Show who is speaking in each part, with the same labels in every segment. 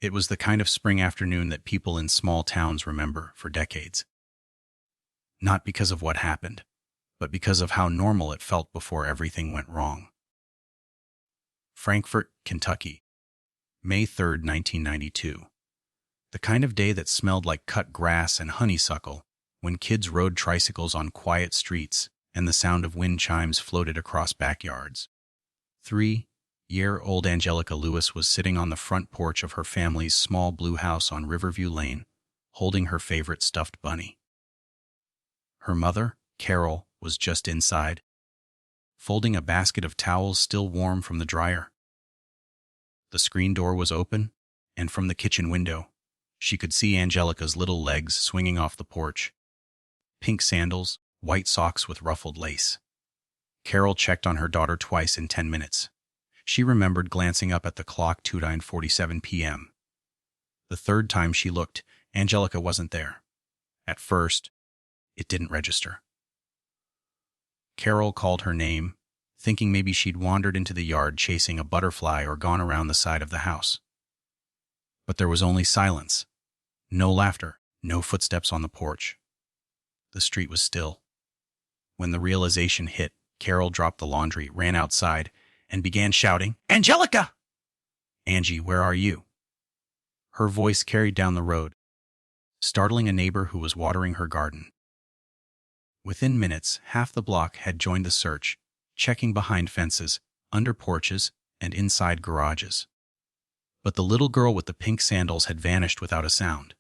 Speaker 1: It was the kind of spring afternoon that people in small towns remember for decades. Not because of what happened, but because of how normal it felt before everything went wrong. Frankfort, Kentucky, May 3rd, 1992. The kind of day that smelled like cut grass and honeysuckle when kids rode tricycles on quiet streets and the sound of wind chimes floated across backyards. 3-year-old Angelica Lewis was sitting on the front porch of her family's small blue house on Riverview Lane, holding her favorite stuffed bunny. Her mother, Carol, was just inside, folding a basket of towels still warm from the dryer. The screen door was open, and from the kitchen window, she could see Angelica's little legs swinging off the porch. Pink sandals, white socks with ruffled lace. Carol checked on her daughter twice in 10 minutes. She remembered glancing up at the clock 2:47 p.m. The third time she looked, Angelica wasn't there. At first, it didn't register. Carol called her name, thinking maybe she'd wandered into the yard chasing a butterfly or gone around the side of the house. But there was only silence. No laughter, no footsteps on the porch. The street was still. When the realization hit, Carol dropped the laundry, ran outside, and began shouting, "Angelica! Angie, where are you?" Her voice carried down the road, startling a neighbor who was watering her garden. Within minutes, half the block had joined the search, checking behind fences, under porches, and inside garages. But the little girl with the pink sandals had vanished without a sound.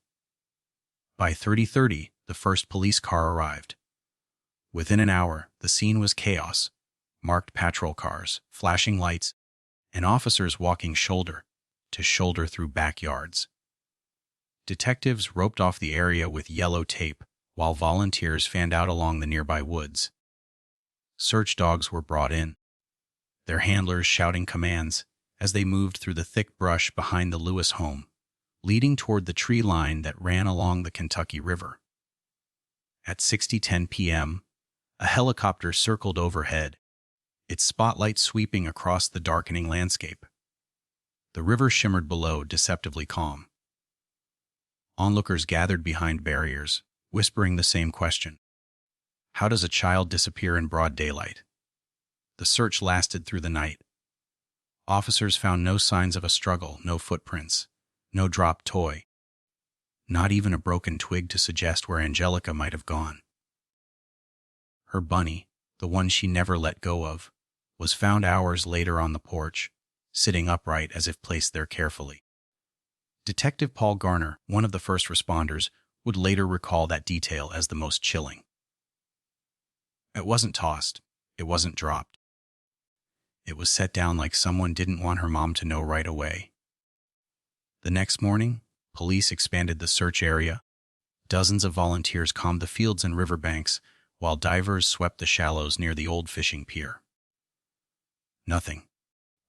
Speaker 1: By 30:30, the first police car arrived. Within an hour, the scene was chaos. Marked patrol cars, flashing lights, and officers walking shoulder to shoulder through backyards. Detectives roped off the area with yellow tape, while volunteers fanned out along the nearby woods. Search dogs were brought in, their handlers shouting commands as they moved through the thick brush behind the Lewis home, leading toward the tree line that ran along the Kentucky River. At 6:10 p.m., a helicopter circled overhead, its spotlight sweeping across the darkening landscape. The river shimmered below, deceptively calm. Onlookers gathered behind barriers, whispering the same question. How does a child disappear in broad daylight? The search lasted through the night. Officers found no signs of a struggle, no footprints, no dropped toy, not even a broken twig to suggest where Angelica might have gone. Her bunny, the one she never let go of, was found hours later on the porch, sitting upright as if placed there carefully. Detective Paul Garner, one of the first responders, would later recall that detail as the most chilling. It wasn't tossed. It wasn't dropped. It was set down like someone didn't want her mom to know right away. The next morning, police expanded the search area. Dozens of volunteers combed the fields and riverbanks, while divers swept the shallows near the old fishing pier. Nothing.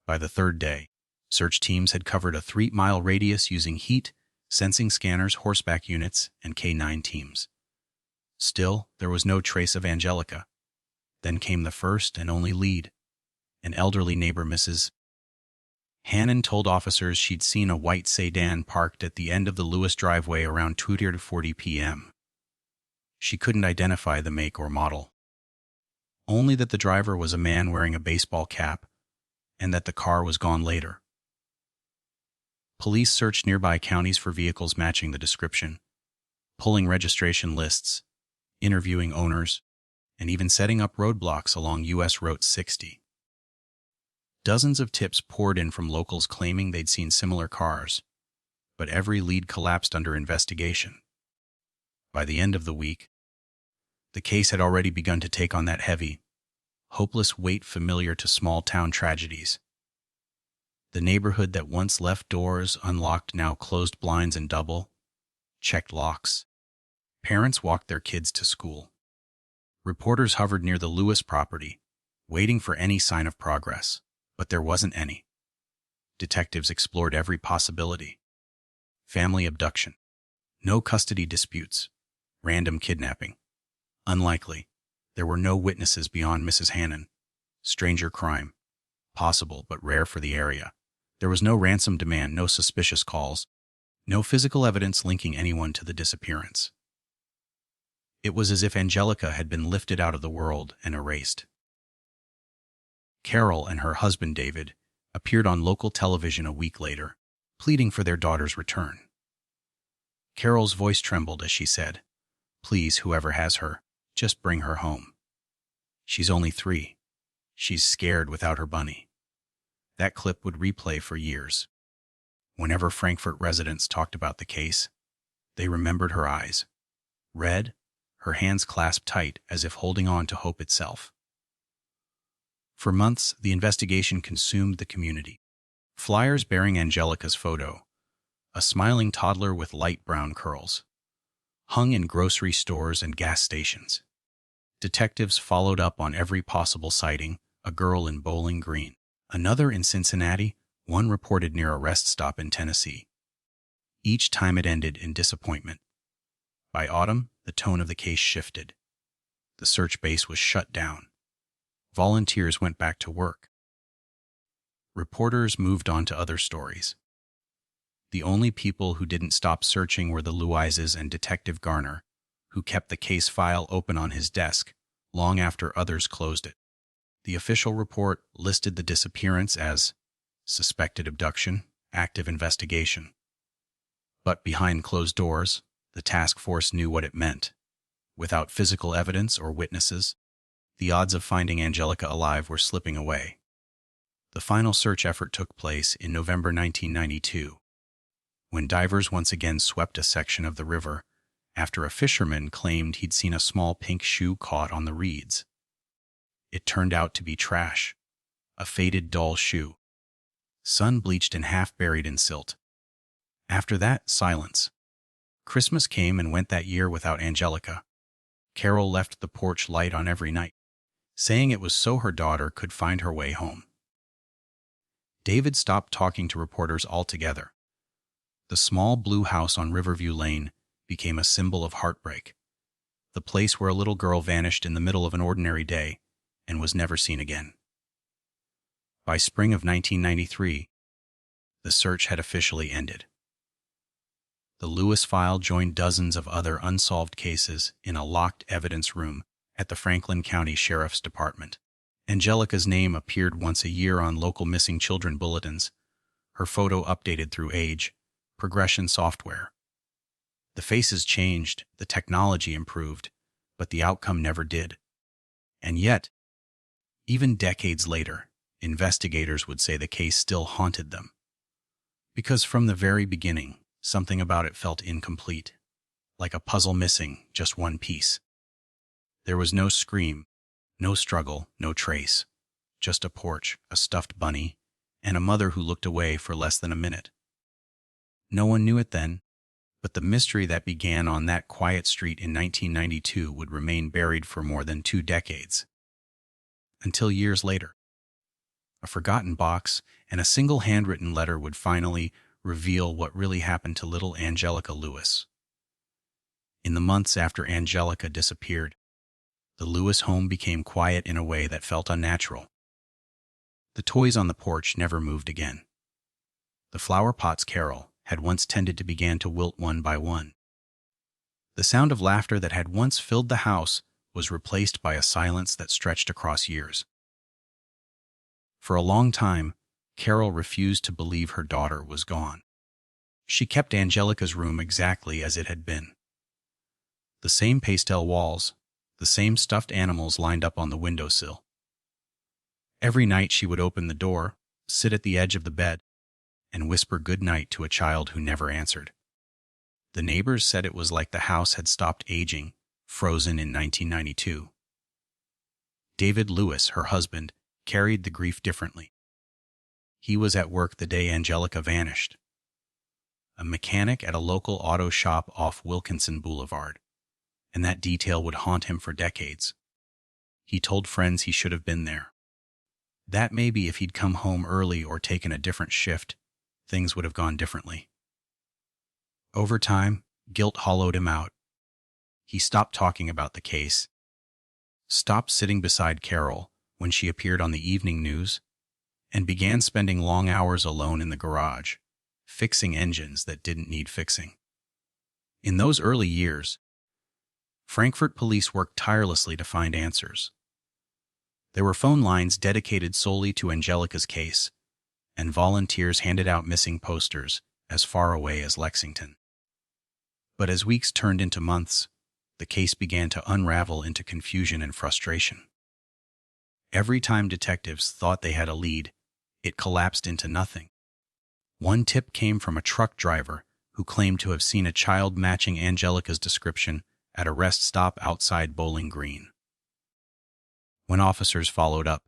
Speaker 1: By the third day, search teams had covered a 3-mile radius using heat, sensing scanners, horseback units, and K-9 teams. Still, there was no trace of Angelica. Then came the first and only lead. An elderly neighbor, Mrs. Hannon, told officers she'd seen a white sedan parked at the end of the Lewis driveway around 2:40 p.m. She couldn't identify the make or model. Only that the driver was a man wearing a baseball cap, and that the car was gone later. Police searched nearby counties for vehicles matching the description, pulling registration lists, interviewing owners, and even setting up roadblocks along U.S. Route 60. Dozens of tips poured in from locals claiming they'd seen similar cars, but every lead collapsed under investigation. By the end of the week, the case had already begun to take on that heavy, hopeless weight familiar to small-town tragedies. The neighborhood that once left doors unlocked now closed blinds and checked locks. Parents walked their kids to school. Reporters hovered near the Lewis property, waiting for any sign of progress, but there wasn't any. Detectives explored every possibility. Family abduction. No custody disputes. Random kidnapping. Unlikely. There were no witnesses beyond Mrs. Hannon. Stranger crime. Possible, but rare for the area. There was no ransom demand, no suspicious calls, No physical evidence linking anyone to the disappearance. It was as if Angelica had been lifted out of the world and erased. Carol and her husband David appeared on local television a week later, pleading for their daughter's return. Carol's voice trembled as she said, "Please, whoever has her, just bring her home. She's only 3. She's scared without her bunny." That clip would replay for years. Whenever Frankfurt residents talked about the case, they remembered her eyes, red, her hands clasped tight as if holding on to hope itself. For months, the investigation consumed the community. Flyers bearing Angelica's photo, a smiling toddler with light brown curls, hung in grocery stores and gas stations. Detectives followed up on every possible sighting, a girl in Bowling Green, another in Cincinnati, one reported near a rest stop in Tennessee. Each time it ended in disappointment. By autumn, the tone of the case shifted. The search base was shut down. Volunteers went back to work. Reporters moved on to other stories. The only people who didn't stop searching were the Louises and Detective Garner, who kept the case file open on his desk long after others closed it. The official report listed the disappearance as suspected abduction, active investigation. But behind closed doors, the task force knew what it meant. Without physical evidence or witnesses, the odds of finding Angelica alive were slipping away. The final search effort took place in November 1992, when divers once again swept a section of the river after a fisherman claimed he'd seen a small pink shoe caught on the reeds. It turned out to be trash, a faded doll shoe, sun-bleached and half-buried in silt. After that, silence. Christmas came and went that year without Angelica. Carol left the porch light on every night, saying it was so her daughter could find her way home. David stopped talking to reporters altogether. The small blue house on Riverview Lane became a symbol of heartbreak, the place where a little girl vanished in the middle of an ordinary day and was never seen again. By spring of 1993, the search had officially ended. The Lewis file joined dozens of other unsolved cases in a locked evidence room at the Franklin County Sheriff's Department. Angelica's name appeared once a year on local missing children bulletins, her photo updated through age, progression software. The faces changed, the technology improved, but the outcome never did. And yet, even decades later, investigators would say the case still haunted them. Because from the very beginning, something about it felt incomplete, like a puzzle missing just one piece. There was no scream, no struggle, no trace, just a porch, a stuffed bunny, and a mother who looked away for less than a minute. No one knew it then, but the mystery that began on that quiet street in 1992 would remain buried for more than 2 decades. Until years later, a forgotten box and a single handwritten letter would finally reveal what really happened to little Angelica Lewis. In the months after Angelica disappeared, the Lewis home became quiet in a way that felt unnatural. The toys on the porch never moved again. The flower pots Carol had once tended to began to wilt one by one. The sound of laughter that had once filled the house was replaced by a silence that stretched across years. For a long time, Carol refused to believe her daughter was gone. She kept Angelica's room exactly as it had been. The same pastel walls, the same stuffed animals lined up on the windowsill. Every night she would open the door, sit at the edge of the bed, and whisper good night to a child who never answered. The neighbors said it was like the house had stopped aging, frozen in 1992. David Lewis, her husband, carried the grief differently. He was at work the day Angelica vanished, a mechanic at a local auto shop off Wilkinson Boulevard, and that detail would haunt him for decades. He told friends he should have been there. That maybe if he'd come home early or taken a different shift, things would have gone differently. Over time, guilt hollowed him out. He stopped talking about the case, stopped sitting beside Carol when she appeared on the evening news, and began spending long hours alone in the garage, fixing engines that didn't need fixing. In those early years, Frankfurt police worked tirelessly to find answers. There were phone lines dedicated solely to Angelica's case, and volunteers handed out missing posters as far away as Lexington. But as weeks turned into months, the case began to unravel into confusion and frustration. Every time detectives thought they had a lead, it collapsed into nothing. One tip came from a truck driver who claimed to have seen a child matching Angelica's description at a rest stop outside Bowling Green. When officers followed up,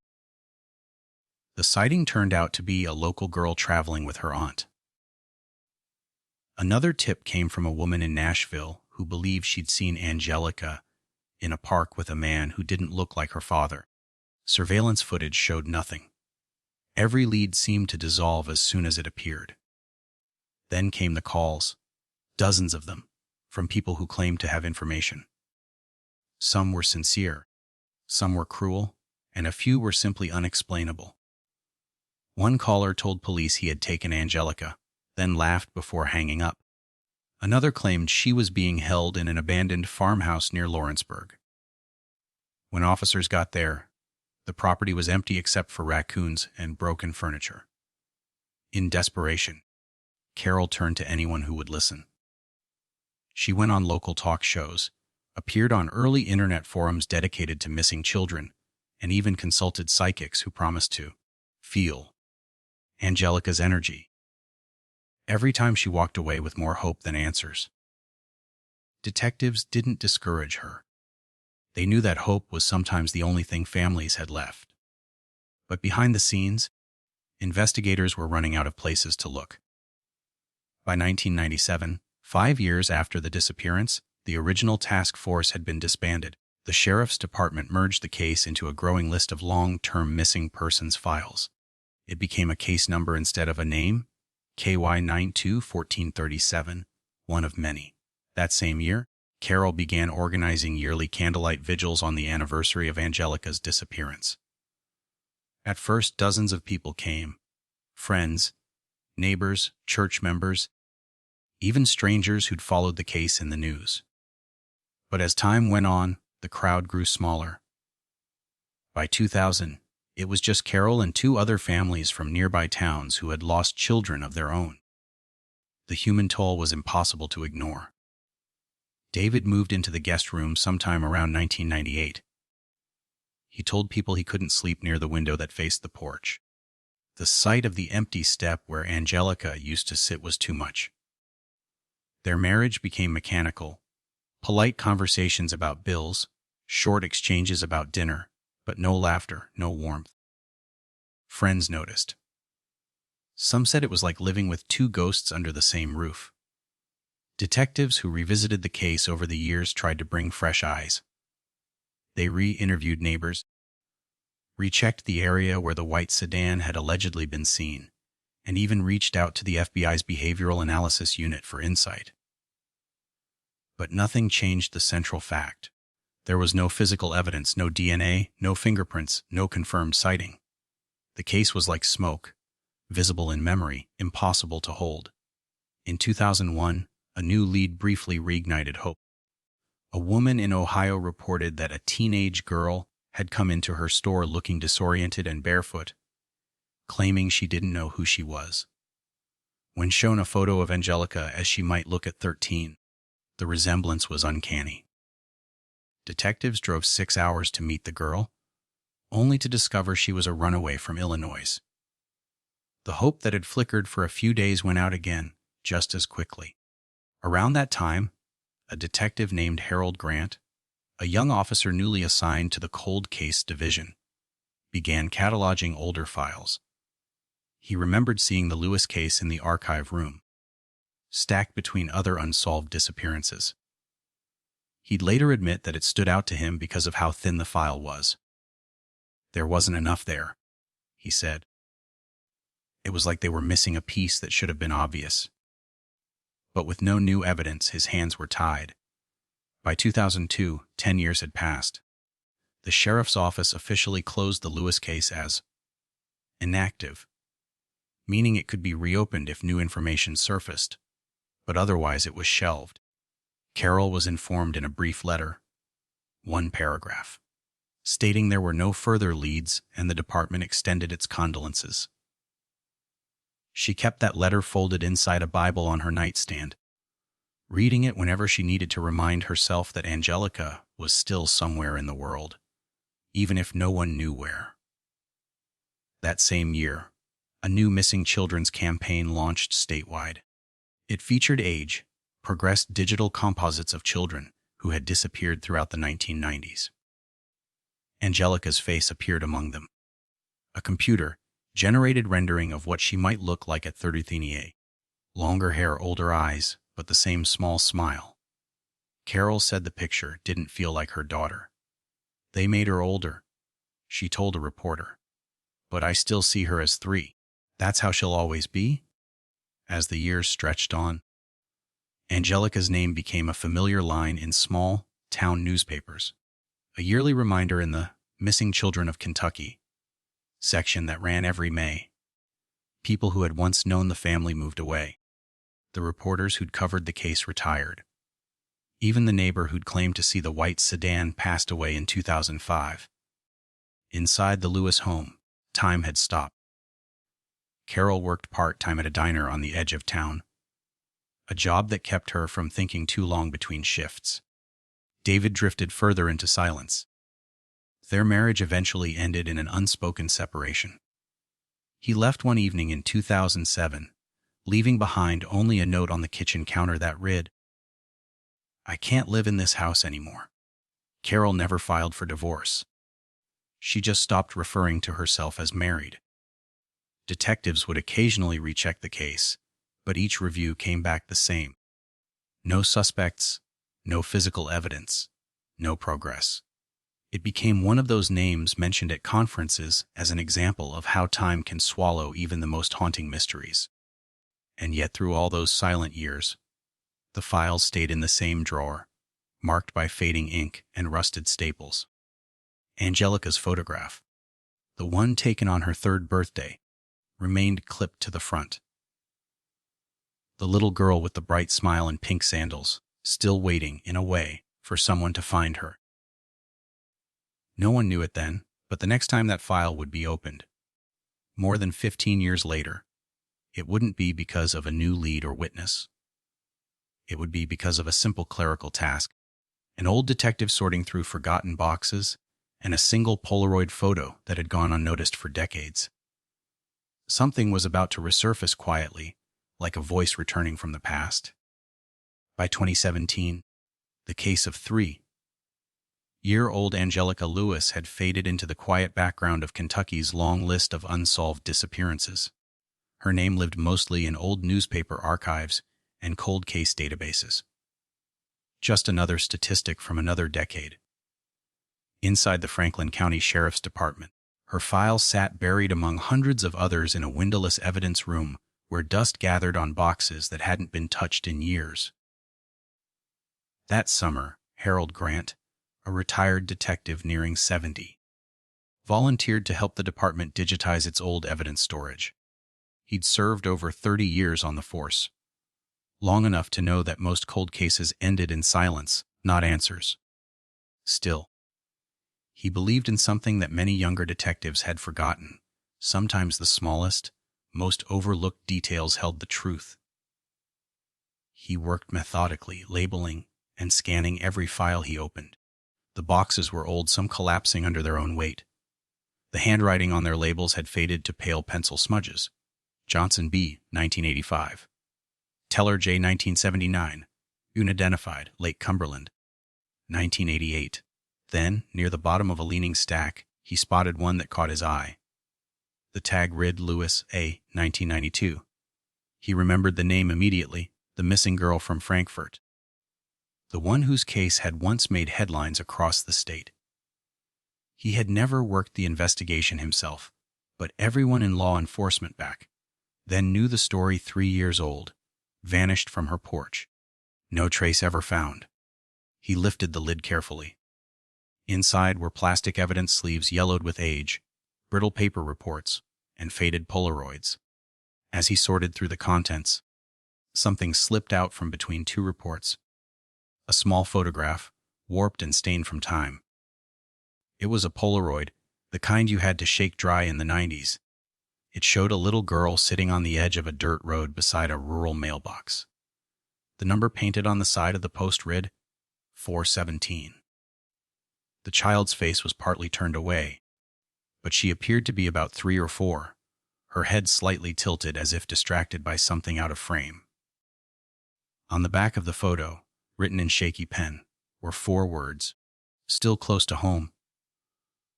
Speaker 1: the sighting turned out to be a local girl traveling with her aunt. Another tip came from a woman in Nashville who believed she'd seen Angelica in a park with a man who didn't look like her father. Surveillance footage showed nothing. Every lead seemed to dissolve as soon as it appeared. Then came the calls, dozens of them, from people who claimed to have information. Some were sincere, some were cruel, and a few were simply unexplainable. One caller told police he had taken Angelica, then laughed before hanging up. Another claimed she was being held in an abandoned farmhouse near Lawrenceburg. When officers got there, the property was empty except for raccoons and broken furniture. In desperation, Carol turned to anyone who would listen. She went on local talk shows, appeared on early internet forums dedicated to missing children, and even consulted psychics who promised to feel Angelica's energy. Every time she walked away with more hope than answers. Detectives didn't discourage her. They knew that hope was sometimes the only thing families had left. But behind the scenes, investigators were running out of places to look. By 1997, 5 years after the disappearance, the original task force had been disbanded. The sheriff's department merged the case into a growing list of long-term missing persons files. It became a case number instead of a name, KY92-1437, one of many. That same year, Carol began organizing yearly candlelight vigils on the anniversary of Angelica's disappearance. At first, dozens of people came. Friends, neighbors, church members, even strangers who'd followed the case in the news. But as time went on, the crowd grew smaller. By 2000, it was just Carol and 2 other families from nearby towns who had lost children of their own. The human toll was impossible to ignore. David moved into the guest room sometime around 1998. He told people he couldn't sleep near the window that faced the porch. The sight of the empty step where Angelica used to sit was too much. Their marriage became mechanical. Polite conversations about bills, short exchanges about dinner, but no laughter, no warmth. Friends noticed. Some said it was like living with 2 ghosts under the same roof. Detectives who revisited the case over the years tried to bring fresh eyes. They re-interviewed neighbors, rechecked the area where the white sedan had allegedly been seen, and even reached out to the FBI's Behavioral Analysis Unit for insight. But nothing changed the central fact. There was no physical evidence, no DNA, no fingerprints, no confirmed sighting. The case was like smoke, visible in memory, impossible to hold. In 2001, a new lead briefly reignited hope. A woman in Ohio reported that a teenage girl had come into her store looking disoriented and barefoot, claiming she didn't know who she was. When shown a photo of Angelica as she might look at 13, the resemblance was uncanny. Detectives drove 6 hours to meet the girl, only to discover she was a runaway from Illinois. The hope that had flickered for a few days went out again, just as quickly. Around that time, a detective named Harold Grant, a young officer newly assigned to the Cold Case Division, began cataloging older files. He remembered seeing the Lewis case in the archive room, stacked between other unsolved disappearances. He'd later admit that it stood out to him because of how thin the file was. There wasn't enough there, he said. It was like they were missing a piece that should have been obvious. But with no new evidence, his hands were tied. By 2002, 10 years had passed. The sheriff's office officially closed the Lewis case as inactive, meaning it could be reopened if new information surfaced, but otherwise it was shelved. Carol was informed in a brief letter, one paragraph, stating there were no further leads and the department extended its condolences. She kept that letter folded inside a Bible on her nightstand, reading it whenever she needed to remind herself that Angelica was still somewhere in the world, even if no one knew where. That same year, a new missing children's campaign launched statewide. It featured progressed digital composites of children who had disappeared throughout the 1990s. Angelica's face appeared among them. A computer-generated rendering of what she might look like at 33. Longer hair, older eyes, but the same small smile. Carol said the picture didn't feel like her daughter. They made her older, she told a reporter. But I still see her as 3. That's how she'll always be? As the years stretched on, Angelica's name became a familiar line in small town newspapers, a yearly reminder in the Missing Children of Kentucky section that ran every May. People who had once known the family moved away. The reporters who'd covered the case retired. Even the neighbor who'd claimed to see the white sedan passed away in 2005. Inside the Lewis home, time had stopped. Carol worked part-time at a diner on the edge of town, a job that kept her from thinking too long between shifts. David drifted further into silence. Their marriage eventually ended in an unspoken separation. He left one evening in 2007, leaving behind only a note on the kitchen counter that read, "I can't live in this house anymore." Carol never filed for divorce. She just stopped referring to herself as married. Detectives would occasionally recheck the case, but each review came back the same. No suspects, no physical evidence, no progress. It became one of those names mentioned at conferences as an example of how time can swallow even the most haunting mysteries. And yet through all those silent years, the files stayed in the same drawer, marked by fading ink and rusted staples. Angelica's photograph, the one taken on her 3rd birthday, remained clipped to the front. The little girl with the bright smile and pink sandals, still waiting, in a way, for someone to find her. No one knew it then, but the next time that file would be opened, more than 15 years later, it wouldn't be because of a new lead or witness. It would be because of a simple clerical task, an old detective sorting through forgotten boxes, and a single Polaroid photo that had gone unnoticed for decades. Something was about to resurface quietly, like a voice returning from the past. By 2017, the case of 3-year-old Angelica Lewis had faded into the quiet background of Kentucky's long list of unsolved disappearances. Her name lived mostly in old newspaper archives and cold case databases. Just another statistic from another decade. Inside the Franklin County Sheriff's Department, her file sat buried among hundreds of others in a windowless evidence room where dust gathered on boxes that hadn't been touched in years. That summer, Harold Grant, a retired detective nearing 70, volunteered to help the department digitize its old evidence storage. He'd served over 30 years on the force, long enough to know that most cold cases ended in silence, not answers. Still, he believed in something that many younger detectives had forgotten. Sometimes the smallest, most overlooked details held the truth. He worked methodically, labeling and scanning every file he opened. The boxes were old, some collapsing under their own weight. The handwriting on their labels had faded to pale pencil smudges. Johnson B., 1985. Teller J., 1979. Unidentified, Lake Cumberland. 1988. Then, near the bottom of a leaning stack, he spotted one that caught his eye. The tag read Lewis A., 1992. He remembered the name immediately, the missing girl from Frankfurt. The one whose case had once made headlines across the state. He had never worked the investigation himself, but everyone in law enforcement back then knew the story. 3 years old, vanished from her porch. No trace ever found. He lifted the lid carefully. Inside were plastic evidence sleeves yellowed with age, brittle paper reports, and faded Polaroids. As he sorted through the contents, something slipped out from between two reports. A small photograph, warped and stained from time. It was a Polaroid, the kind you had to shake dry in the 90s. It showed a little girl sitting on the edge of a dirt road beside a rural mailbox. The number painted on the side of the post read 417. The child's face was partly turned away, but she appeared to be about 3 or 4, her head slightly tilted as if distracted by something out of frame. On the back of the photo, written in shaky pen, were 4 words, "Still close to home."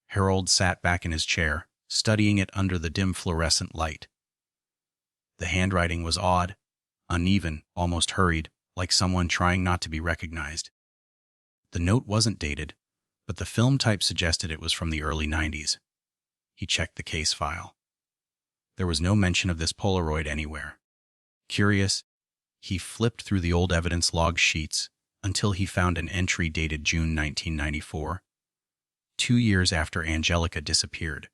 Speaker 1: Harold sat back in his chair, studying it under the dim fluorescent light. The handwriting was odd, uneven, almost hurried, like someone trying not to be recognized. The note wasn't dated, but the film type suggested it was from the early 90s. He checked the case file. There was no mention of this Polaroid anywhere. Curious, he flipped through the old evidence log sheets until he found an entry dated June 1994, 2 years after Angelica disappeared.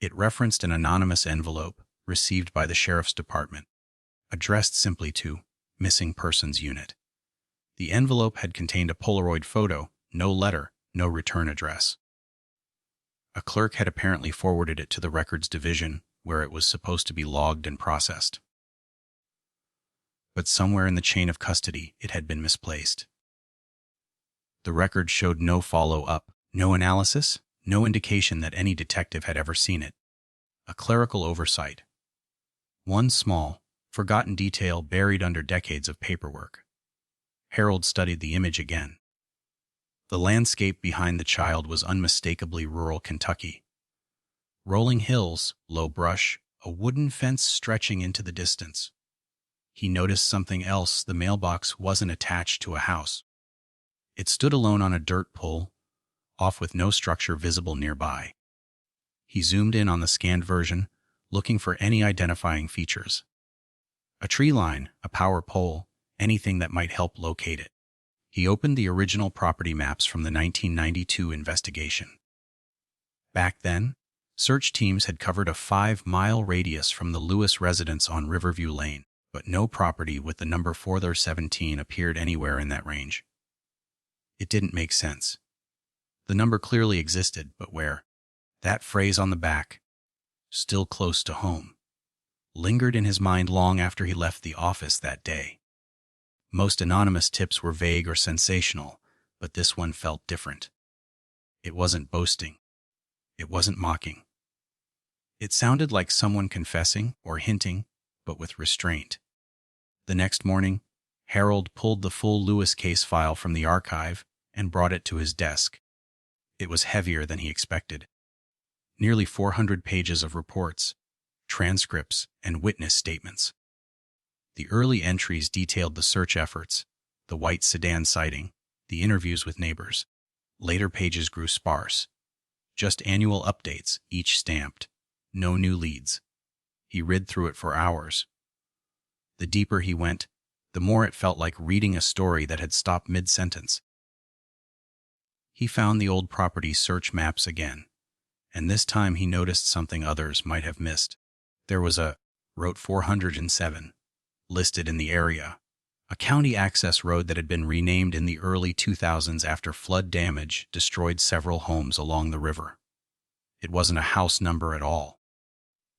Speaker 1: It referenced an anonymous envelope received by the sheriff's department, addressed simply to Missing Persons Unit. The envelope had contained a Polaroid photo, no letter, no return address. A clerk had apparently forwarded it to the records division, where it was supposed to be logged and processed. But somewhere in the chain of custody, it had been misplaced. The record showed no follow-up, no analysis, no indication that any detective had ever seen it. A clerical oversight. One small, forgotten detail buried under decades of paperwork. Harold studied the image again. The landscape behind the child was unmistakably rural Kentucky. Rolling hills, low brush, a wooden fence stretching into the distance. He noticed something else. The mailbox wasn't attached to a house. It stood alone on a dirt pole, off with no structure visible nearby. He zoomed in on the scanned version, looking for any identifying features. A tree line, a power pole, anything that might help locate it. He opened the original property maps from the 1992 investigation. Back then, search teams had covered a 5-mile radius from the Lewis residence on Riverview Lane, but no property with the number 417 appeared anywhere in that range. It didn't make sense. The number clearly existed, but where? That phrase on the back, "still close to home," lingered in his mind long after he left the office that day. Most anonymous tips were vague or sensational, but this one felt different. It wasn't boasting. It wasn't mocking. It sounded like someone confessing or hinting, but with restraint. The next morning, Harold pulled the full Lewis case file from the archive and brought it to his desk. It was heavier than he expected. Nearly 400 pages of reports, transcripts, and witness statements. The early entries detailed the search efforts, the white sedan sighting, the interviews with neighbors. Later pages grew sparse. Just annual updates, each stamped. No new leads. He read through it for hours. The deeper he went, the more it felt like reading a story that had stopped mid-sentence. He found the old property search maps again, and this time he noticed something others might have missed. There was a Route 407 listed in the area, a county access road that had been renamed in the early 2000s after flood damage destroyed several homes along the river. It wasn't a house number at all.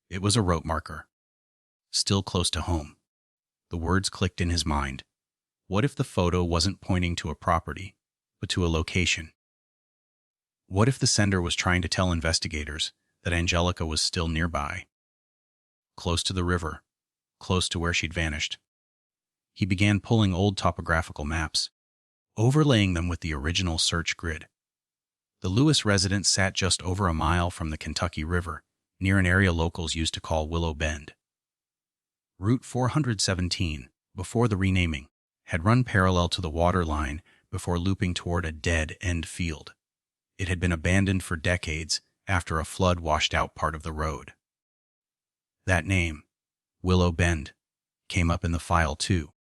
Speaker 1: It was a route marker. Still close to home. The words clicked in his mind. What if the photo wasn't pointing to a property, but to a location? What if the sender was trying to tell investigators that Angelica was still nearby? Close to the river, close to where she'd vanished. He began pulling old topographical maps, overlaying them with the original search grid. The Lewis residence sat just over a mile from the Kentucky River, near an area locals used to call Willow Bend. Route 417, before the renaming, had run parallel to the water line before looping toward a dead-end field. It had been abandoned for decades after a flood washed out part of the road. That name, Willow Bend, came up in the file too.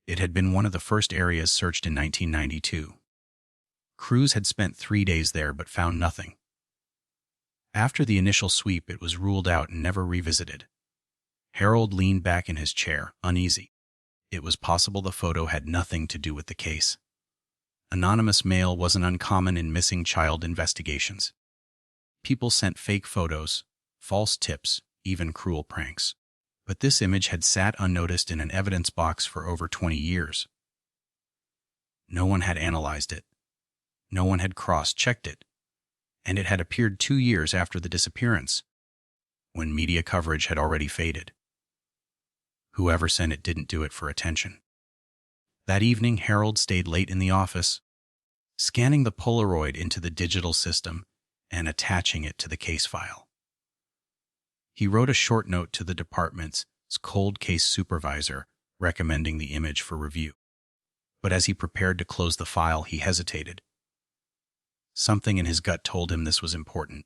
Speaker 1: It had been one of the first areas searched in 1992. Crews had spent 3 days there but found nothing. After the initial sweep, it was ruled out and never revisited. Harold leaned back in his chair, uneasy. It was possible the photo had nothing to do with the case. Anonymous mail wasn't uncommon in missing child investigations. People sent fake photos, false tips, even cruel pranks. But this image had sat unnoticed in an evidence box for over 20 years. No one had analyzed it. No one had cross-checked it. And it had appeared 2 years after the disappearance, when media coverage had already faded. Whoever sent it didn't do it for attention. That evening, Harold stayed late in the office, scanning the Polaroid into the digital system and attaching it to the case file. He wrote a short note to the department's cold case supervisor recommending the image for review. But as he prepared to close the file, he hesitated. Something in his gut told him this was important.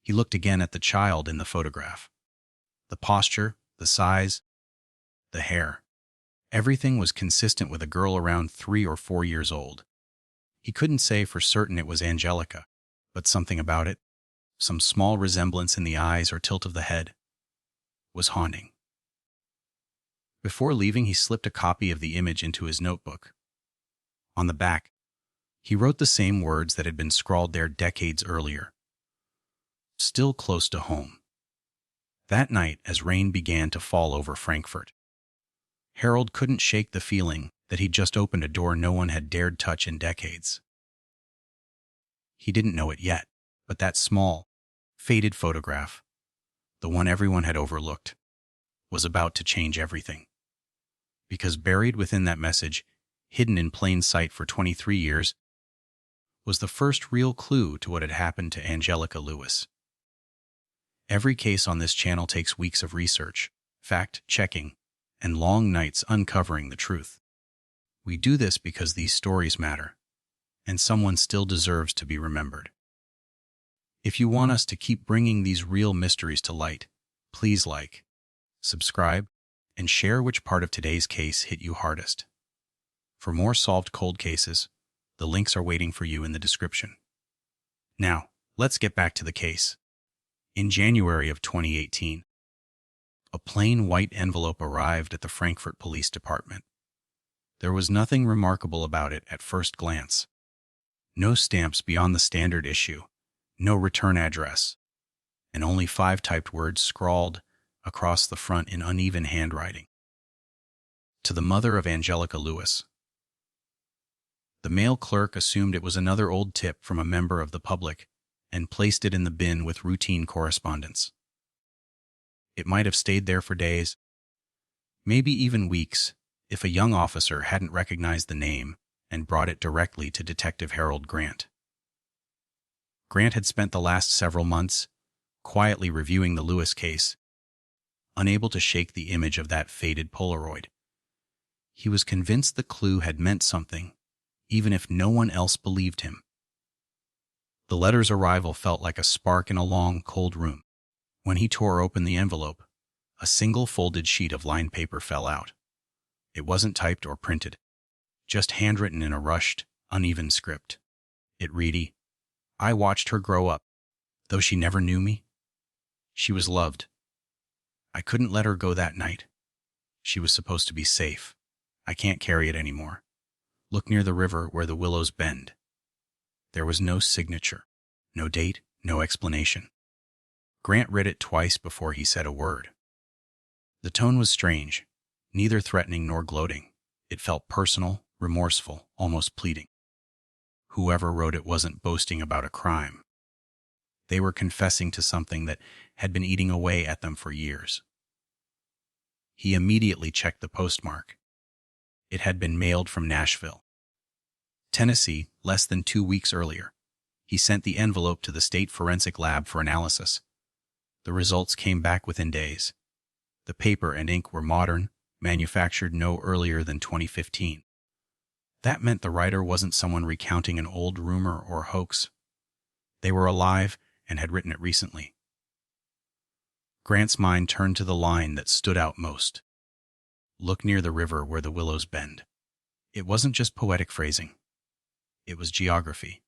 Speaker 1: He looked again at the child in the photograph. The posture, the size, the hair. Everything was consistent with a girl around 3 or 4 years old. He couldn't say for certain it was Angelica, but something about it, some small resemblance in the eyes or tilt of the head, was haunting. Before leaving, he slipped a copy of the image into his notebook. On the back, he wrote the same words that had been scrawled there decades earlier. Still close to home. That night, as rain began to fall over Frankfurt, Harold couldn't shake the feeling that he'd just opened a door no one had dared touch in decades. He didn't know it yet, but that small, faded photograph, the one everyone had overlooked, was about to change everything. Because buried within that message, hidden in plain sight for 23 years, was the first real clue to what had happened to Angelica Lewis. Every case on this channel takes weeks of research, fact-checking, and long nights uncovering the truth. We do this because these stories matter, and someone still deserves to be remembered. If you want us to keep bringing these real mysteries to light, please like, subscribe, and share which part of today's case hit you hardest. For more solved cold cases, the links are waiting for you in the description. Now, let's get back to the case. In January of 2018, a plain white envelope arrived at the Frankfurt Police Department. There was nothing remarkable about it at first glance. No stamps beyond the standard issue, no return address, and only 5 typed words scrawled across the front in uneven handwriting. To the mother of Angelica Lewis. The mail clerk assumed it was another old tip from a member of the public and placed it in the bin with routine correspondence. It might have stayed there for days, maybe even weeks, if a young officer hadn't recognized the name and brought it directly to Detective Harold Grant. Grant had spent the last several months quietly reviewing the Lewis case, unable to shake the image of that faded Polaroid. He was convinced the clue had meant something, even if no one else believed him. The letter's arrival felt like a spark in a long, cold room. When he tore open the envelope, a single folded sheet of lined paper fell out. It wasn't typed or printed, just handwritten in a rushed, uneven script. It read, "I watched her grow up, though she never knew me. She was loved. I couldn't let her go that night. She was supposed to be safe. I can't carry it anymore. Look near the river where the willows bend." There was no signature, no date, no explanation. Grant read it twice before he said a word. The tone was strange, neither threatening nor gloating. It felt personal, remorseful, almost pleading. Whoever wrote it wasn't boasting about a crime. They were confessing to something that had been eating away at them for years. He immediately checked the postmark. It had been mailed from Nashville, Tennessee, less than 2 weeks earlier. He sent the envelope to the state forensic lab for analysis. The results came back within days. The paper and ink were modern, manufactured no earlier than 2015. That meant the writer wasn't someone recounting an old rumor or hoax. They were alive and had written it recently. Grant's mind turned to the line that stood out most. "Look near the river where the willows bend." It wasn't just poetic phrasing. It was geography.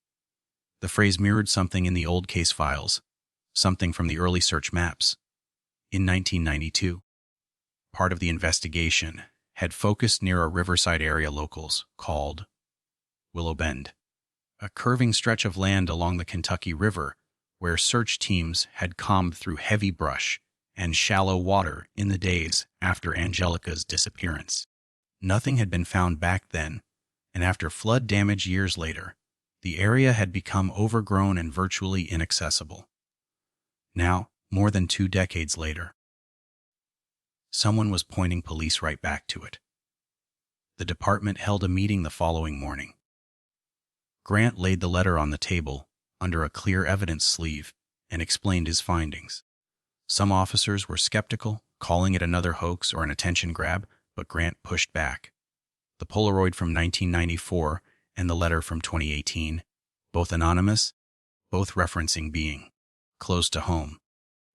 Speaker 1: The phrase mirrored something in the old case files, something from the early search maps. In 1992, part of the investigation, had focused near a riverside area locals called Willow Bend, a curving stretch of land along the Kentucky River where search teams had combed through heavy brush and shallow water in the days after Angelica's disappearance. Nothing had been found back then, and after flood damage years later, the area had become overgrown and virtually inaccessible. Now, more than 2 decades later, someone was pointing police right back to it. The department held a meeting the following morning. Grant laid the letter on the table under a clear evidence sleeve and explained his findings. Some officers were skeptical, calling it another hoax or an attention grab, but Grant pushed back. The Polaroid from 1994 and the letter from 2018, both anonymous, both referencing being close to home,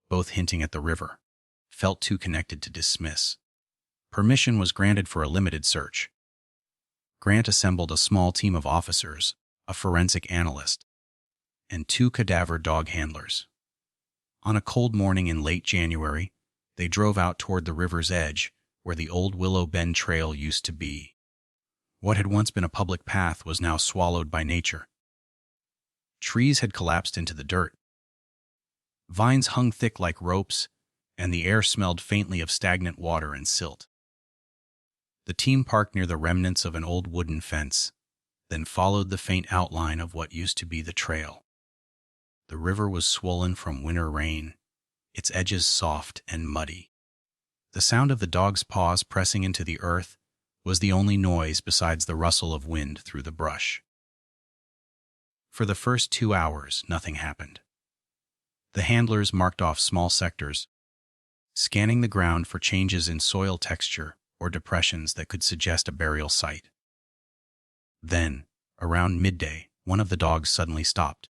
Speaker 1: both hinting at the river, felt too connected to dismiss. Permission was granted for a limited search. Grant assembled a small team of officers, a forensic analyst, and 2 cadaver dog handlers. On a cold morning in late January, they drove out toward the river's edge where the old Willow Bend Trail used to be. What had once been a public path was now swallowed by nature. Trees had collapsed into the dirt. Vines hung thick like ropes, and the air smelled faintly of stagnant water and silt. The team parked near the remnants of an old wooden fence, then followed the faint outline of what used to be the trail. The river was swollen from winter rain, its edges soft and muddy. The sound of the dog's paws pressing into the earth was the only noise besides the rustle of wind through the brush. For the first 2 hours, nothing happened. The handlers marked off small sectors, scanning the ground for changes in soil texture or depressions that could suggest a burial site. Then, around midday, one of the dogs suddenly stopped.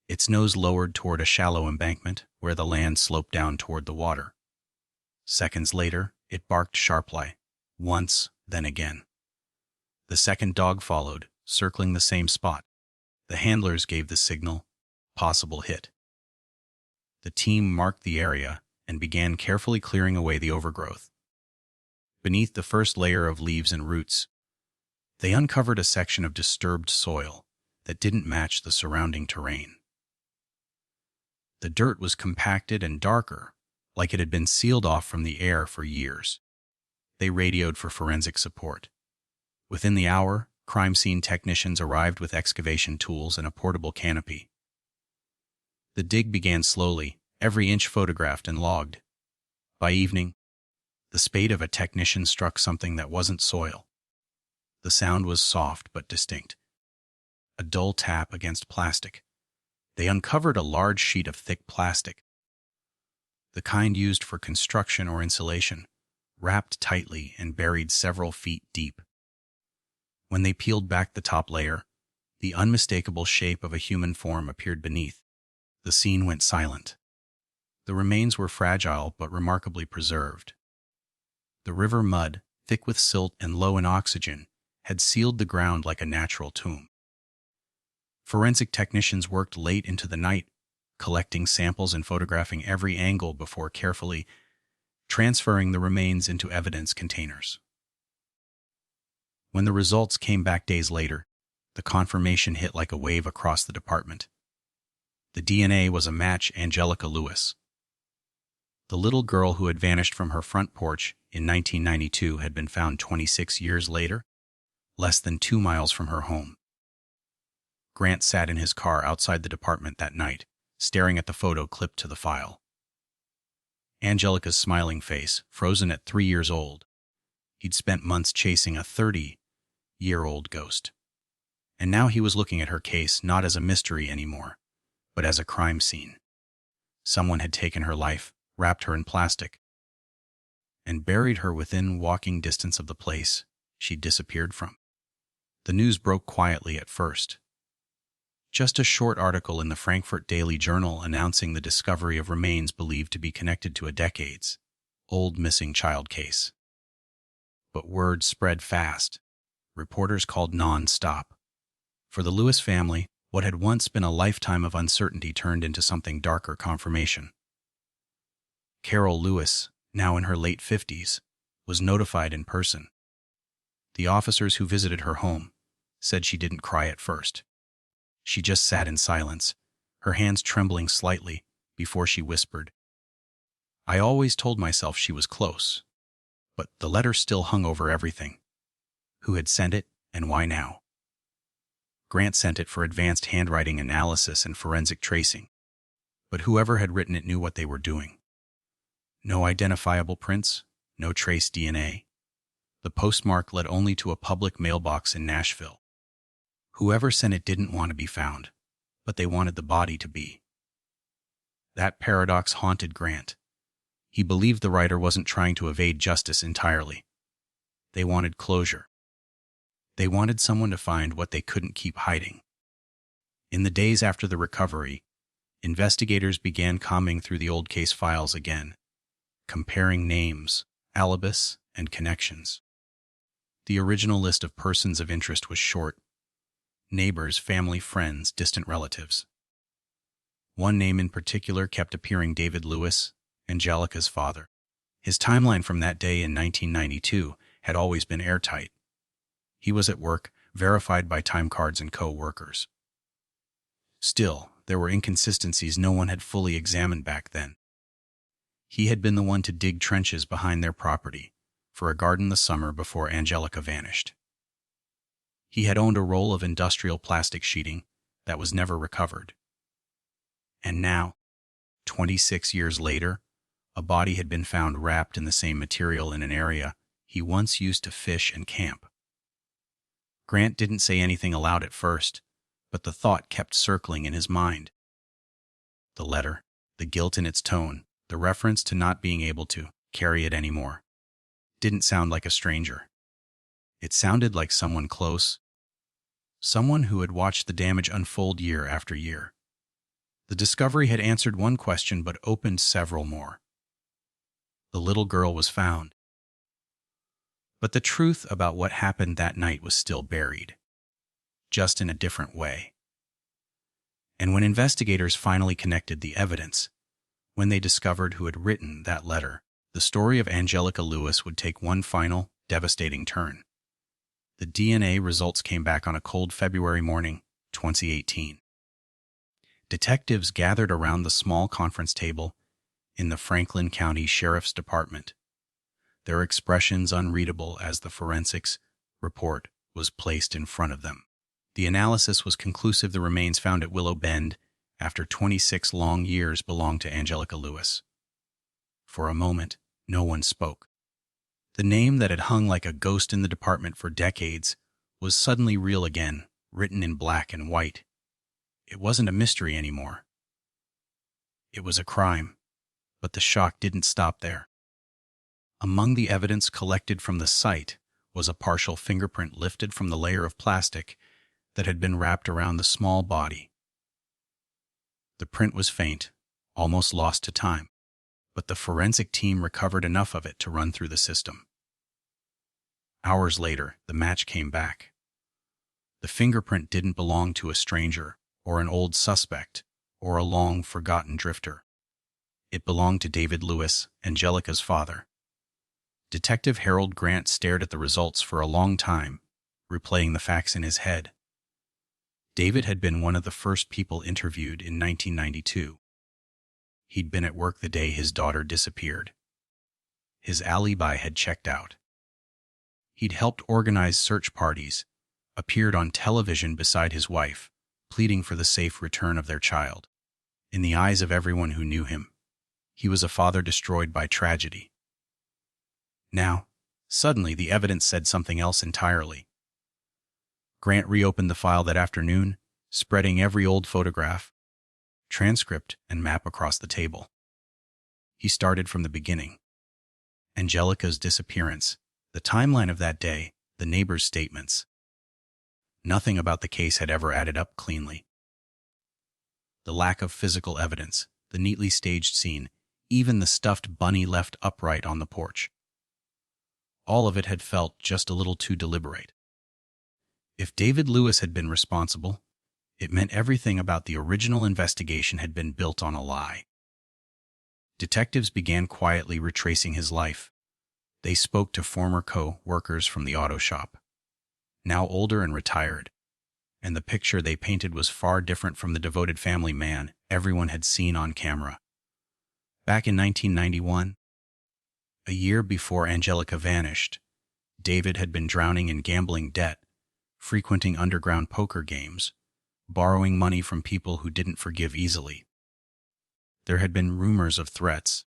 Speaker 1: Its nose lowered toward a shallow embankment where the land sloped down toward the water. Seconds later, it barked sharply, once, then again. The second dog followed, circling the same spot. The handlers gave the signal, possible hit. The team marked the area and began carefully clearing away the overgrowth. Beneath the first layer of leaves and roots, they uncovered a section of disturbed soil that didn't match the surrounding terrain. The dirt was compacted and darker, like it had been sealed off from the air for years. They radioed for forensic support. Within the hour, crime scene technicians arrived with excavation tools and a portable canopy. The dig began slowly, every inch photographed and logged. By evening, the spade of a technician struck something that wasn't soil. The sound was soft but distinct. A dull tap against plastic. They uncovered a large sheet of thick plastic, the kind used for construction or insulation, wrapped tightly and buried several feet deep. When they peeled back the top layer, the unmistakable shape of a human form appeared beneath. The scene went silent. The remains were fragile but remarkably preserved. The river mud, thick with silt and low in oxygen, had sealed the ground like a natural tomb. Forensic technicians worked late into the night, collecting samples and photographing every angle before carefully transferring the remains into evidence containers. When the results came back days later, the confirmation hit like a wave across the department. The DNA was a match Angelica Lewis. The little girl who had vanished from her front porch in 1992 had been found 26 years later, less than 2 miles from her home. Grant sat in his car outside the department that night, staring at the photo clipped to the file. Angelica's smiling face, frozen at 3 years old. He'd spent months chasing a 30-year-old ghost. And now he was looking at her case not as a mystery anymore, but as a crime scene. Someone had taken her life, wrapped her in plastic, and buried her within walking distance of the place she'd disappeared from. The news broke quietly at first. Just a short article in the Frankfurt Daily Journal announcing the discovery of remains believed to be connected to a decades-old missing child case. But word spread fast. Reporters called non-stop. For the Lewis family, what had once been a lifetime of uncertainty turned into something darker confirmation. Carol Lewis, now in her late 50s, was notified in person. The officers who visited her home said she didn't cry at first. She just sat in silence, her hands trembling slightly before she whispered, "I always told myself she was close." But the letter still hung over everything. Who had sent it, and why now? Grant sent it for advanced handwriting analysis and forensic tracing, but whoever had written it knew what they were doing. No identifiable prints, no trace DNA. The postmark led only to a public mailbox in Nashville. Whoever sent it didn't want to be found, but they wanted the body to be. That paradox haunted Grant. He believed the writer wasn't trying to evade justice entirely. They wanted closure. They wanted someone to find what they couldn't keep hiding. In the days after the recovery, investigators began combing through the old case files again, comparing names, alibis, and connections. The original list of persons of interest was short: neighbors, family, friends, distant relatives. One name in particular kept appearing: David Lewis, Angelica's father. His timeline from that day in 1992 had always been airtight. He was at work, verified by time cards and coworkers. Still, there were inconsistencies no one had fully examined back then. He had been the one to dig trenches behind their property for a garden the summer before Angelica vanished. He had owned a roll of industrial plastic sheeting that was never recovered. And now, 26 years later, a body had been found wrapped in the same material in an area he once used to fish and camp. Grant didn't say anything aloud at first, but the thought kept circling in his mind. The letter, the guilt in its tone, the reference to not being able to carry it anymore, didn't sound like a stranger. It sounded like someone close, someone who had watched the damage unfold year after year. The discovery had answered one question but opened several more. The little girl was found. But the truth about what happened that night was still buried, just in a different way. And when investigators finally connected the evidence, when they discovered who had written that letter, the story of Angelica Lewis would take one final, devastating turn. The DNA results came back on a cold February morning, 2018. Detectives gathered around the small conference table in the Franklin County Sheriff's Department, their expressions unreadable as the forensics report was placed in front of them. The analysis was conclusive. The remains found at Willow Bend after 26 long years belonged to Angelica Lewis. For a moment, no one spoke. The name that had hung like a ghost in the department for decades was suddenly real again, written in black and white. It wasn't a mystery anymore. It was a crime, but the shock didn't stop there. Among the evidence collected from the site was a partial fingerprint lifted from the layer of plastic that had been wrapped around the small body. The print was faint, almost lost to time, but the forensic team recovered enough of it to run through the system. Hours later, the match came back. The fingerprint didn't belong to a stranger or an old suspect or a long-forgotten drifter. It belonged to David Lewis, Angelica's father. Detective Harold Grant stared at the results for a long time, replaying the facts in his head. David had been one of the first people interviewed in 1992. He'd been at work the day his daughter disappeared. His alibi had checked out. He'd helped organize search parties, appeared on television beside his wife, pleading for the safe return of their child. In the eyes of everyone who knew him, he was a father destroyed by tragedy. Now, suddenly the evidence said something else entirely. Grant reopened the file that afternoon, spreading every old photograph, transcript, and map across the table. He started from the beginning. Angelica's disappearance, the timeline of that day, the neighbors' statements. Nothing about the case had ever added up cleanly. The lack of physical evidence, the neatly staged scene, even the stuffed bunny left upright on the porch. All of it had felt just a little too deliberate. If David Lewis had been responsible, it meant everything about the original investigation had been built on a lie. Detectives began quietly retracing his life. They spoke to former co-workers from the auto shop, now older and retired, and the picture they painted was far different from the devoted family man everyone had seen on camera. Back in 1991, a year before Angelica vanished, David had been drowning in gambling debt, frequenting underground poker games, borrowing money from people who didn't forgive easily. There had been rumors of threats,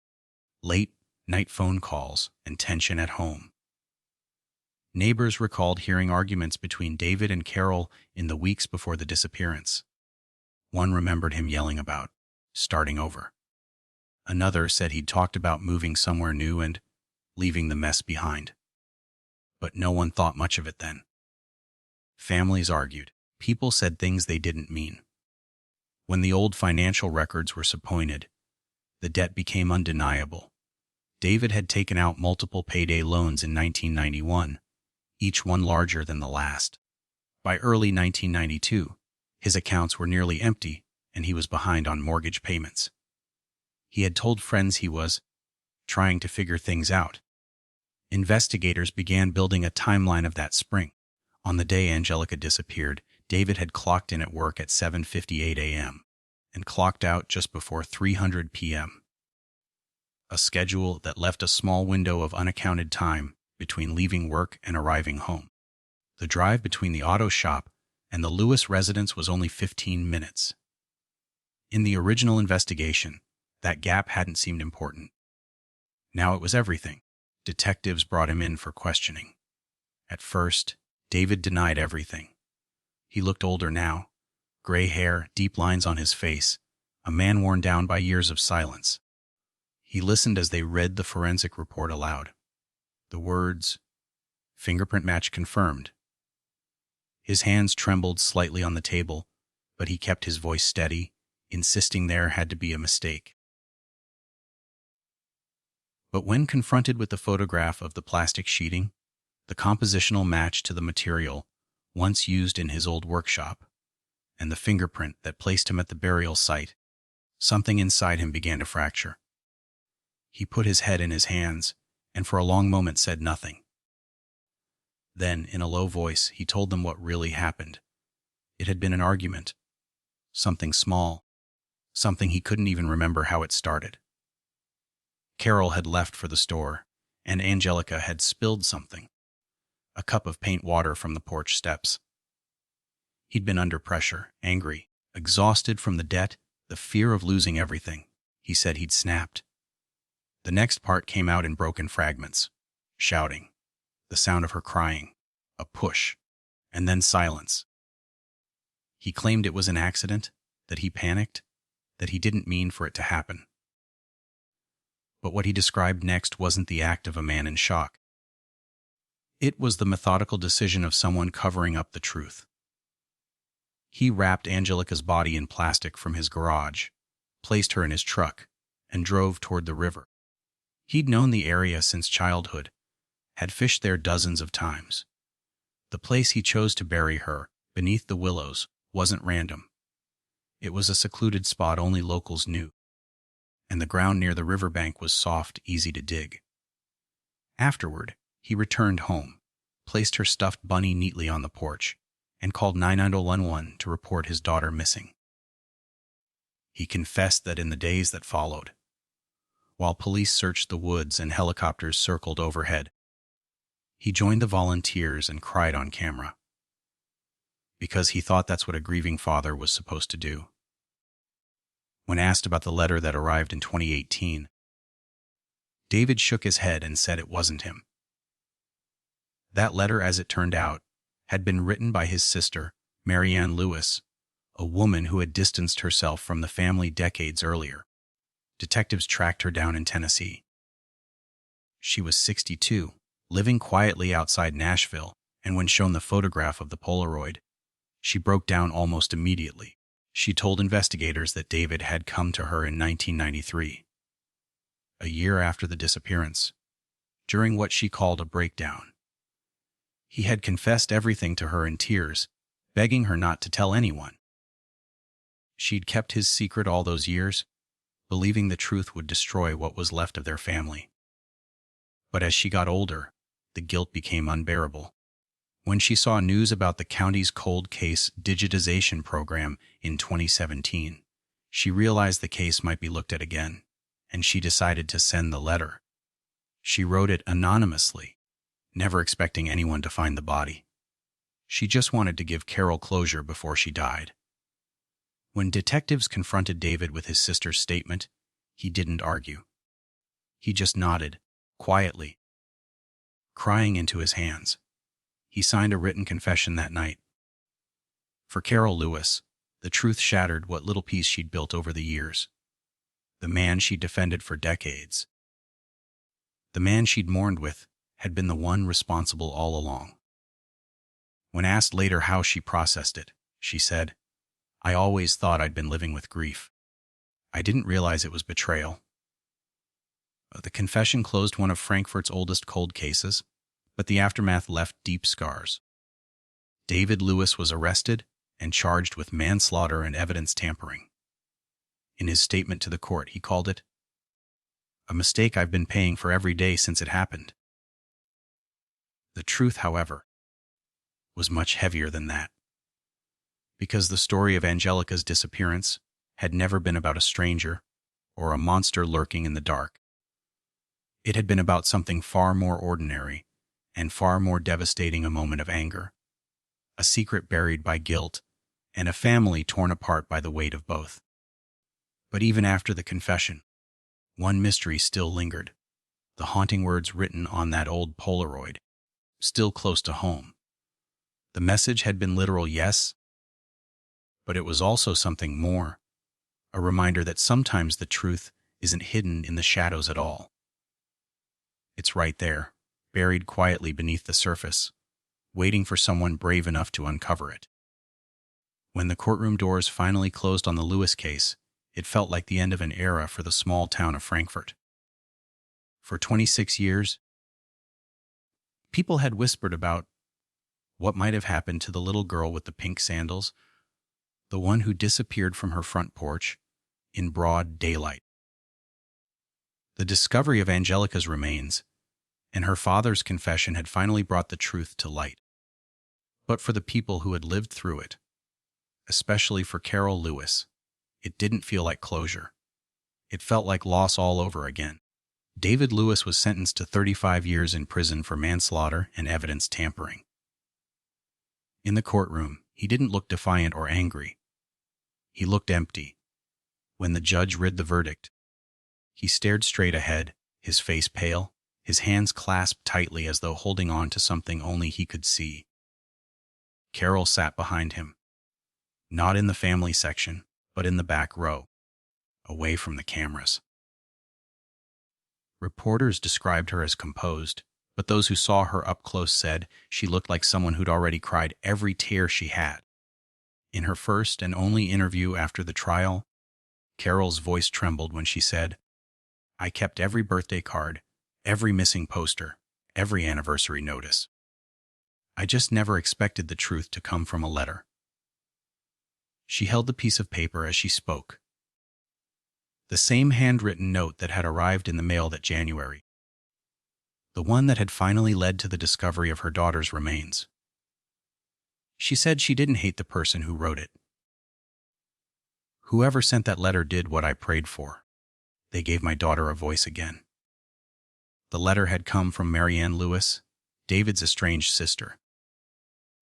Speaker 1: late-night phone calls, and tension at home. Neighbors recalled hearing arguments between David and Carol in the weeks before the disappearance. One remembered him yelling about starting over. Another said he'd talked about moving somewhere new and leaving the mess behind. But no one thought much of it then. Families argued. People said things they didn't mean. When the old financial records were subpoenaed, the debt became undeniable. David had taken out multiple payday loans in 1991, each one larger than the last. By early 1992, his accounts were nearly empty and he was behind on mortgage payments. He had told friends he was trying to figure things out. Investigators began building a timeline of that spring. On the day Angelica disappeared, David had clocked in at work at 7:58 a.m. and clocked out just before 3:00 p.m. A schedule that left a small window of unaccounted time between leaving work and arriving home. The drive between the auto shop and the Lewis residence was only 15 minutes. In the original investigation, that gap hadn't seemed important. Now it was everything. Detectives brought him in for questioning. At first, David denied everything. He looked older now, gray hair, deep lines on his face, a man worn down by years of silence. He listened as they read the forensic report aloud. The words, "Fingerprint match confirmed." His hands trembled slightly on the table, but he kept his voice steady, insisting there had to be a mistake. But when confronted with the photograph of the plastic sheeting, the compositional match to the material once used in his old workshop, and the fingerprint that placed him at the burial site, something inside him began to fracture. He put his head in his hands and for a long moment said nothing. Then, in a low voice, he told them what really happened. It had been an argument. Something small. Something he couldn't even remember how it started. Carol had left for the store, and Angelica had spilled something. A cup of paint water from the porch steps. He'd been under pressure, angry, exhausted from the debt, the fear of losing everything. He said he'd snapped. The next part came out in broken fragments. Shouting, the sound of her crying, a push, and then silence. He claimed it was an accident, that he panicked, that he didn't mean for it to happen. But what he described next wasn't the act of a man in shock. It was the methodical decision of someone covering up the truth. He wrapped Angelica's body in plastic from his garage, placed her in his truck, and drove toward the river. He'd known the area since childhood, had fished there dozens of times. The place he chose to bury her, beneath the willows, wasn't random. It was a secluded spot only locals knew, and the ground near the riverbank was soft, easy to dig. Afterward, he returned home, placed her stuffed bunny neatly on the porch, and called 911 to report his daughter missing. He confessed that in the days that followed, while police searched the woods and helicopters circled overhead, he joined the volunteers and cried on camera, because he thought that's what a grieving father was supposed to do. When asked about the letter that arrived in 2018, David shook his head and said it wasn't him. That letter, as it turned out, had been written by his sister, Marianne Lewis, a woman who had distanced herself from the family decades earlier. Detectives tracked her down in Tennessee. She was 62, living quietly outside Nashville, and when shown the photograph of the Polaroid, she broke down almost immediately. She told investigators that David had come to her in 1993, a year after the disappearance, during what she called a breakdown. He had confessed everything to her in tears, begging her not to tell anyone. She'd kept his secret all those years, believing the truth would destroy what was left of their family. But as she got older, the guilt became unbearable. When she saw news about the county's cold case digitization program in 2017, she realized the case might be looked at again, and she decided to send the letter. She wrote it anonymously, never expecting anyone to find the body. She just wanted to give Carol closure before she died. When detectives confronted David with his sister's statement, he didn't argue. He just nodded, quietly, crying into his hands. He signed a written confession that night. For Carol Lewis, the truth shattered what little peace she'd built over the years. The man she'd defended for decades, the man she'd mourned with, had been the one responsible all along. When asked later how she processed it, she said, "I always thought I'd been living with grief. I didn't realize it was betrayal." The confession closed one of Frankfurt's oldest cold cases, but the aftermath left deep scars. David Lewis was arrested and charged with manslaughter and evidence tampering. In his statement to the court, he called it a mistake I've been paying for every day since it happened. The truth, however, was much heavier than that. Because the story of Angelica's disappearance had never been about a stranger or a monster lurking in the dark. It had been about something far more ordinary and far more devastating, a moment of anger, a secret buried by guilt, and a family torn apart by the weight of both. But even after the confession, one mystery still lingered, the haunting words written on that old Polaroid, still close to home. The message had been literal, yes, but it was also something more, a reminder that sometimes the truth isn't hidden in the shadows at all. It's right there, buried quietly beneath the surface, waiting for someone brave enough to uncover it. When the courtroom doors finally closed on the Lewis case, it felt like the end of an era for the small town of Frankfurt. For 26 years, people had whispered about what might have happened to the little girl with the pink sandals, the one who disappeared from her front porch in broad daylight. The discovery of Angelica's remains and her father's confession had finally brought the truth to light. But for the people who had lived through it, especially for Carol Lewis, it didn't feel like closure. It felt like loss all over again. David Lewis was sentenced to 35 years in prison for manslaughter and evidence tampering. In the courtroom, he didn't look defiant or angry. He looked empty. When the judge read the verdict, he stared straight ahead, his face pale, his hands clasped tightly as though holding on to something only he could see. Carol sat behind him, not in the family section, but in the back row, away from the cameras. Reporters described her as composed, but those who saw her up close said she looked like someone who'd already cried every tear she had. In her first and only interview after the trial, Carol's voice trembled when she said, "I kept every birthday card, every missing poster, every anniversary notice. I just never expected the truth to come from a letter." She held the piece of paper as she spoke. The same handwritten note that had arrived in the mail that January. The one that had finally led to the discovery of her daughter's remains. She said she didn't hate the person who wrote it. "Whoever sent that letter did what I prayed for. They gave my daughter a voice again." The letter had come from Marianne Lewis, David's estranged sister.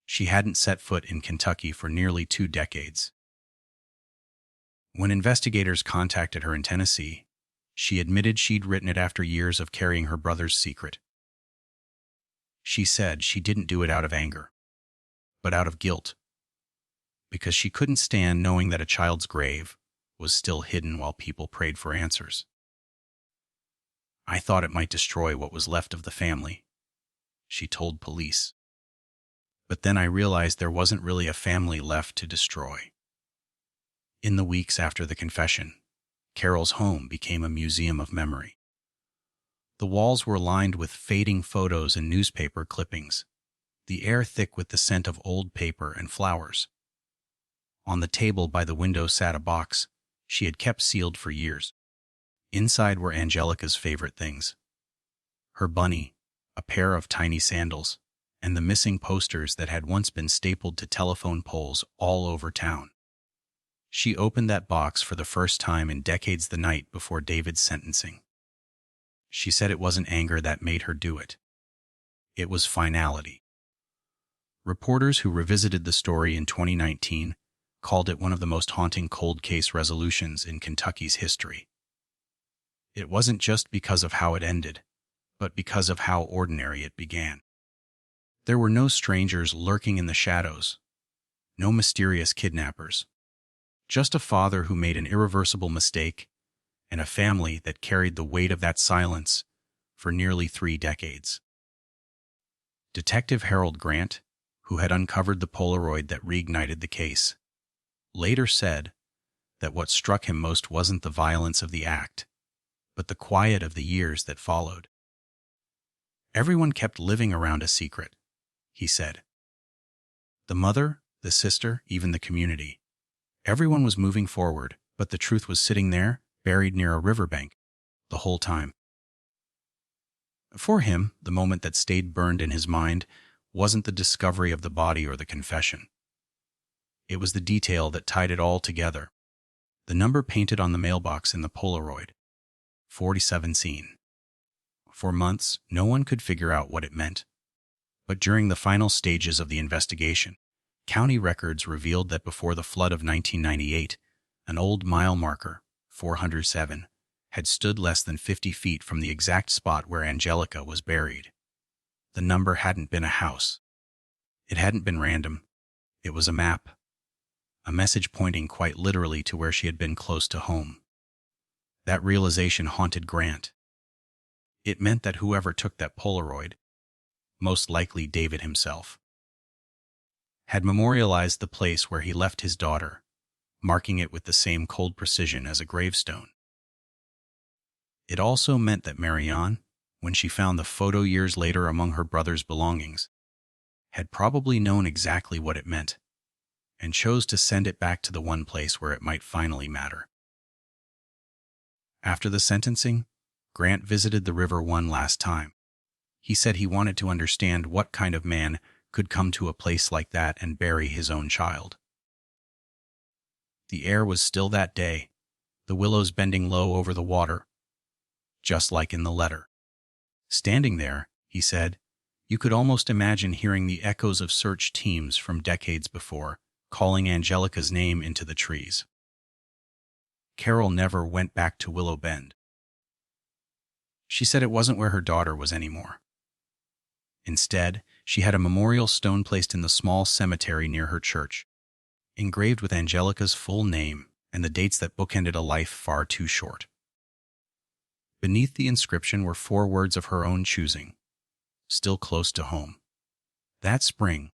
Speaker 1: She hadn't set foot in Kentucky for nearly 2 decades. When investigators contacted her in Tennessee, she admitted she'd written it after years of carrying her brother's secret. She said she didn't do it out of anger, but out of guilt, because she couldn't stand knowing that a child's grave was still hidden while people prayed for answers. "I thought it might destroy what was left of the family," she told police. "But then I realized there wasn't really a family left to destroy." In the weeks after the confession, Carol's home became a museum of memory. The walls were lined with fading photos and newspaper clippings, the air thick with the scent of old paper and flowers. On the table by the window sat a box she had kept sealed for years. Inside were Angelica's favorite things: her bunny, a pair of tiny sandals, and the missing posters that had once been stapled to telephone poles all over town. She opened that box for the first time in decades the night before David's sentencing. She said it wasn't anger that made her do it. It was finality. Reporters who revisited the story in 2019 called it one of the most haunting cold case resolutions in Kentucky's history. It wasn't just because of how it ended, but because of how ordinary it began. There were no strangers lurking in the shadows, no mysterious kidnappers, just a father who made an irreversible mistake and a family that carried the weight of that silence for nearly 3 decades. Detective Harold Grant, who had uncovered the Polaroid that reignited the case, later said that what struck him most wasn't the violence of the act, but the quiet of the years that followed. Everyone kept living around a secret, he said. The mother, the sister, even the community. Everyone was moving forward, but the truth was sitting there, buried near a riverbank, the whole time. For him, the moment that stayed burned in his mind wasn't the discovery of the body or the confession. It was the detail that tied it all together. The number painted on the mailbox in the Polaroid. 47 seen. For months, no one could figure out what it meant. But during the final stages of the investigation, county records revealed that before the flood of 1998, an old mile marker, 407, had stood less than 50 feet from the exact spot where Angelica was buried. The number hadn't been a house. It hadn't been random. It was a map. A message pointing quite literally to where she had been close to home. That realization haunted Grant. It meant that whoever took that Polaroid, most likely David himself, had memorialized the place where he left his daughter, marking it with the same cold precision as a gravestone. It also meant that Marianne, when she found the photo years later among her brother's belongings, had probably known exactly what it meant, and chose to send it back to the one place where it might finally matter. After the sentencing, Grant visited the river one last time. He said he wanted to understand what kind of man could come to a place like that and bury his own child. The air was still that day, the willows bending low over the water, just like in the letter. Standing there, he said, you could almost imagine hearing the echoes of search teams from decades before, calling Angelica's name into the trees. Carol never went back to Willow Bend. She said it wasn't where her daughter was anymore. Instead, she had a memorial stone placed in the small cemetery near her church, engraved with Angelica's full name and the dates that bookended a life far too short. Beneath the inscription were 4 words of her own choosing, still close to home. That spring,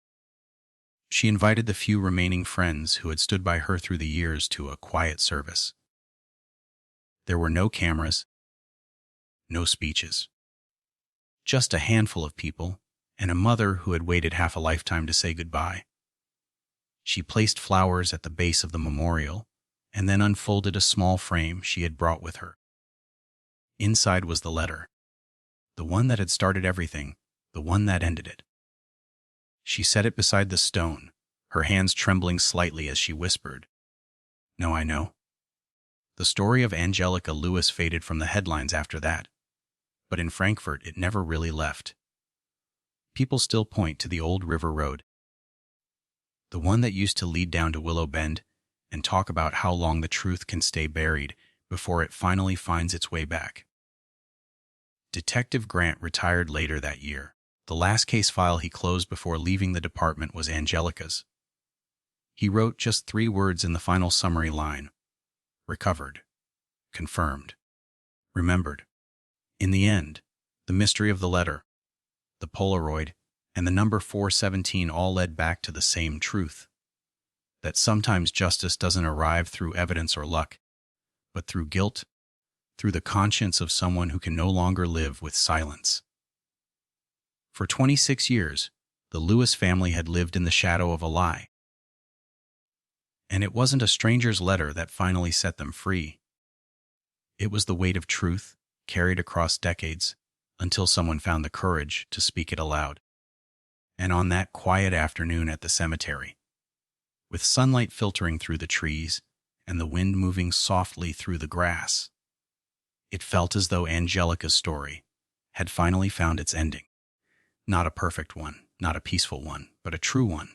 Speaker 1: she invited the few remaining friends who had stood by her through the years to a quiet service. There were no cameras, no speeches. Just a handful of people and a mother who had waited half a lifetime to say goodbye. She placed flowers at the base of the memorial and then unfolded a small frame she had brought with her. Inside was the letter, the one that had started everything, the one that ended it. She set it beside the stone, her hands trembling slightly as she whispered, "No, I know." The story of Angelica Lewis faded from the headlines after that, but in Frankfurt it never really left. People still point to the old river road, the one that used to lead down to Willow Bend, and talk about how long the truth can stay buried before it finally finds its way back. Detective Grant retired later that year. The last case file he closed before leaving the department was Angelica's. He wrote just 3 words in the final summary line: recovered, confirmed, remembered. In the end, the mystery of the letter, the Polaroid, and the number 417 all led back to the same truth: that sometimes justice doesn't arrive through evidence or luck, but through guilt, through the conscience of someone who can no longer live with silence. For 26 years, the Lewis family had lived in the shadow of a lie. And it wasn't a stranger's letter that finally set them free. It was the weight of truth, carried across decades, until someone found the courage to speak it aloud. And on that quiet afternoon at the cemetery, with sunlight filtering through the trees and the wind moving softly through the grass, it felt as though Angelica's story had finally found its ending. Not a perfect one, not a peaceful one, but a true one.